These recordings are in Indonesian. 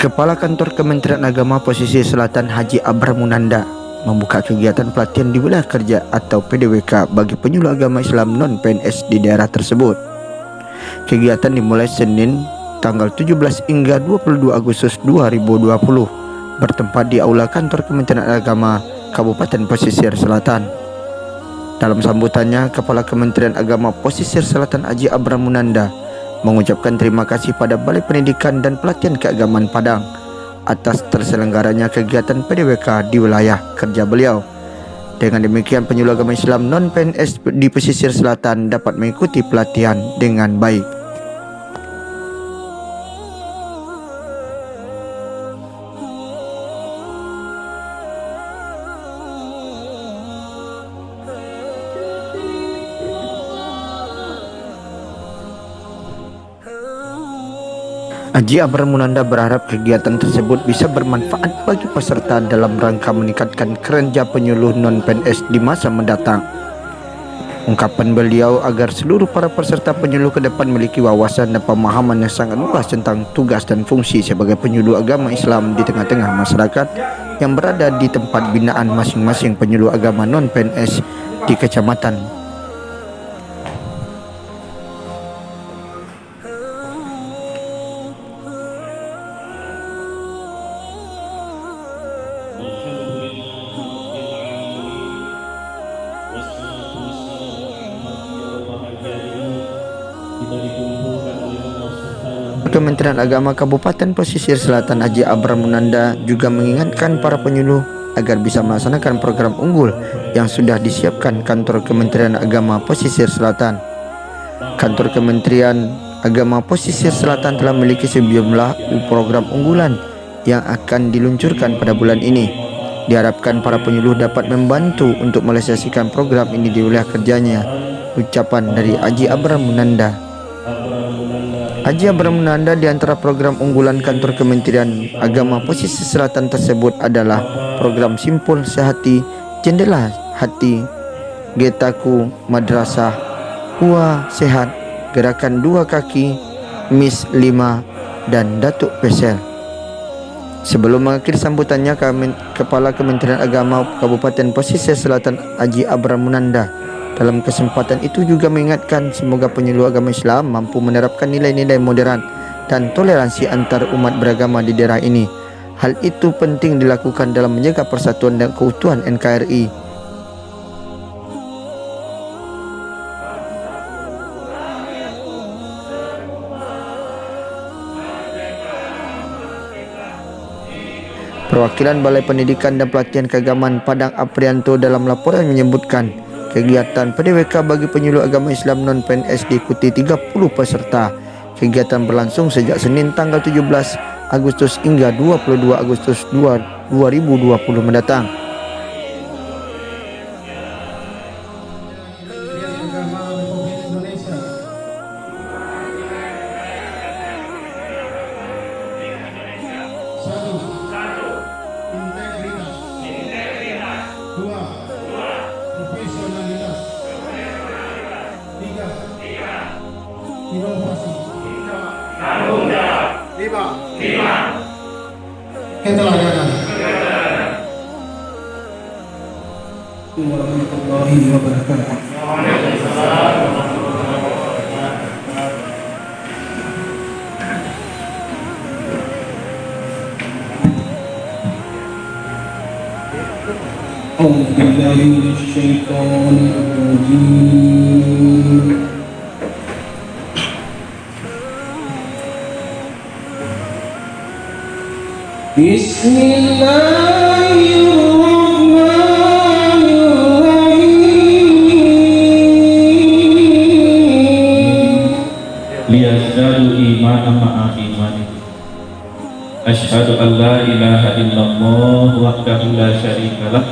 Kepala Kantor Kementerian Agama Pesisir Selatan Haji Abram Munanda membuka kegiatan pelatihan di wilayah kerja atau PDWK bagi penyuluh agama Islam non-PNS di daerah tersebut. Kegiatan dimulai Senin tanggal 17 hingga 22 Agustus 2020 bertempat di Aula Kantor Kementerian Agama Kabupaten Pesisir Selatan. Dalam sambutannya, Kepala Kementerian Agama Pesisir Selatan Haji Abram Munanda mengucapkan terima kasih pada Balai Pendidikan dan Pelatihan Keagamaan Padang atas terselenggaranya kegiatan PDWK di wilayah kerja beliau. Dengan demikian, penyuluh agama Islam non-PNS di Pesisir Selatan dapat mengikuti pelatihan dengan baik. Haji Abram Munanda berharap kegiatan tersebut bisa bermanfaat bagi peserta dalam rangka meningkatkan kerja penyuluh non-PNS di masa mendatang. Ungkapan beliau agar seluruh para peserta penyuluh ke depan memiliki wawasan dan pemahaman yang sangat luas tentang tugas dan fungsi sebagai penyuluh agama Islam di tengah-tengah masyarakat yang berada di tempat binaan masing-masing penyuluh agama non-PNS di kecamatan. Kementerian Agama Kabupaten Pesisir Selatan Haji Abram Munanda juga mengingatkan para penyuluh agar bisa melaksanakan program unggul yang sudah disiapkan Kantor Kementerian Agama Pesisir Selatan. Kantor Kementerian Agama Pesisir Selatan telah memiliki sejumlah program unggulan yang akan diluncurkan pada bulan ini. Diharapkan para penyuluh dapat membantu untuk merealisasikan program ini di wilayah kerjanya. Ucapan dari Haji Abram Munanda. Haji Abram Munanda di antara program unggulan Kantor Kementerian Agama Pesisir Selatan tersebut adalah program Simpul Sehati, Jendela Hati, Getaku Madrasah, Hua Sehat, Gerakan Dua Kaki, Mis 5, dan Datuk Pesel. Sebelum mengakhiri sambutannya, Kepala Kementerian Agama Kabupaten Pesisir Selatan Haji Abram Munanda dalam kesempatan itu juga mengingatkan semoga penyuluh agama Islam mampu menerapkan nilai-nilai moderan dan toleransi antar umat beragama di daerah ini. Hal itu penting dilakukan dalam menjaga persatuan dan keutuhan NKRI. Perwakilan Balai Pendidikan dan Pelatihan Keagamaan Padang Aprianto dalam laporan menyebutkan kegiatan PDWK bagi penyuluh agama Islam non-PNS diikuti 30 peserta. Kegiatan berlangsung sejak Senin tanggal 17 Agustus hingga 22 Agustus 2020 mendatang. Inovasi, tanggung jawab, 5, keteladanan. Warahmatullahi wabarakatuh. A'udzu billahi minasyaitonir rajim. Bismillahirrahmanirrahim. Liyazdadu imanan ma'a imanihim. Asyhadu an la ilaha illallah wahdahu la syarika lah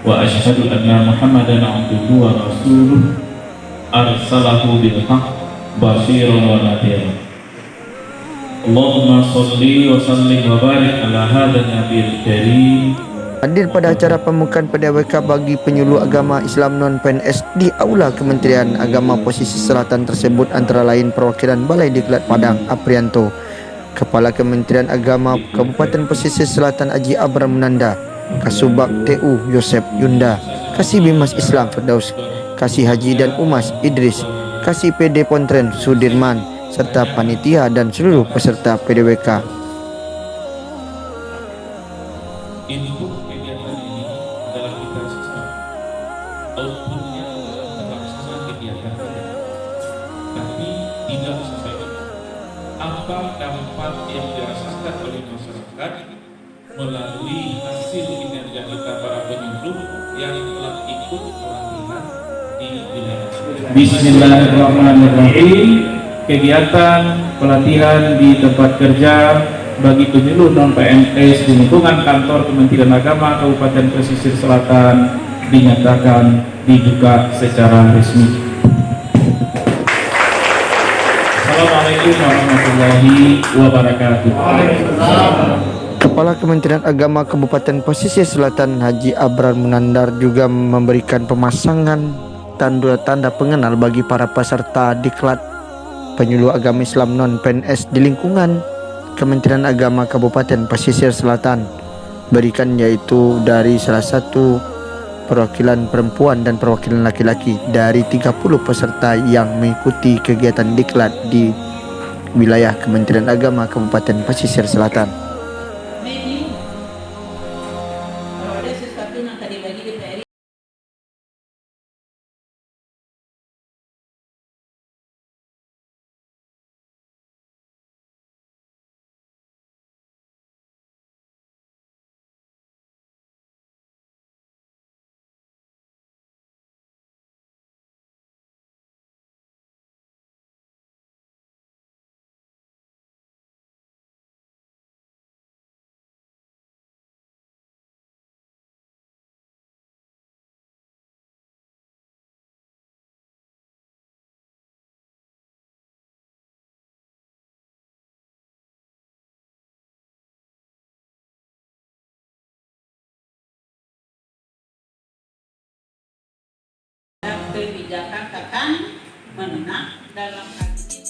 wa asyhadu anna Muhammadan abduhu wa rasuluh arsalahu bil haqq basyiran wa nadhiran. Allahumma sholli wa sallim wa barik ala hadzal nabiyil karim. Hadir pada acara pembukaan PDWK bagi penyuluh agama Islam non-PNS di Aula Kementerian Agama Pesisir Selatan tersebut antara lain perwakilan Balai Diklat Padang Aprianto, Kepala Kementerian Agama Kabupaten Pesisir Selatan Haji Abram Nanda, Kasubag TU Yosep Yunda, Kasih Bimas Islam Firdaus, Kasih Haji dan Umas Idris, Kasih PD Pontren Sudirman, serta panitia dan seluruh peserta PDWK. Input kegiatan ini adalah kita siswa, outputnya adalah terlaksana kegiatan kita, tapi tidak sesuai dengan apa dampak yang dirasakan oleh masyarakat melalui hasil kinerja kita para penyuluh yang telah ikut pelatihan di wilayah. Bismillahirrahmanirrahim. Kegiatan pelatihan di tempat kerja bagi penyuluh non PNS di lingkungan kantor Kementerian Agama Kabupaten Pesisir Selatan dinyatakan dibuka secara resmi. Assalamualaikum warahmatullahi wabarakatuh. Kepala Kementerian Agama Kabupaten Pesisir Selatan Haji Abram Munandar juga memberikan pemasangan tanda pengenal bagi para peserta diklat penyuluh agama Islam non PNS di lingkungan Kementerian Agama Kabupaten Pesisir Selatan, berikan yaitu dari salah satu perwakilan perempuan dan perwakilan laki-laki dari 30 peserta yang mengikuti kegiatan diklat di wilayah Kementerian Agama Kabupaten Pesisir Selatan. Kalau ada sesuatu yang tadi bagi DPR kebijakan akan menengah dalam hal ini.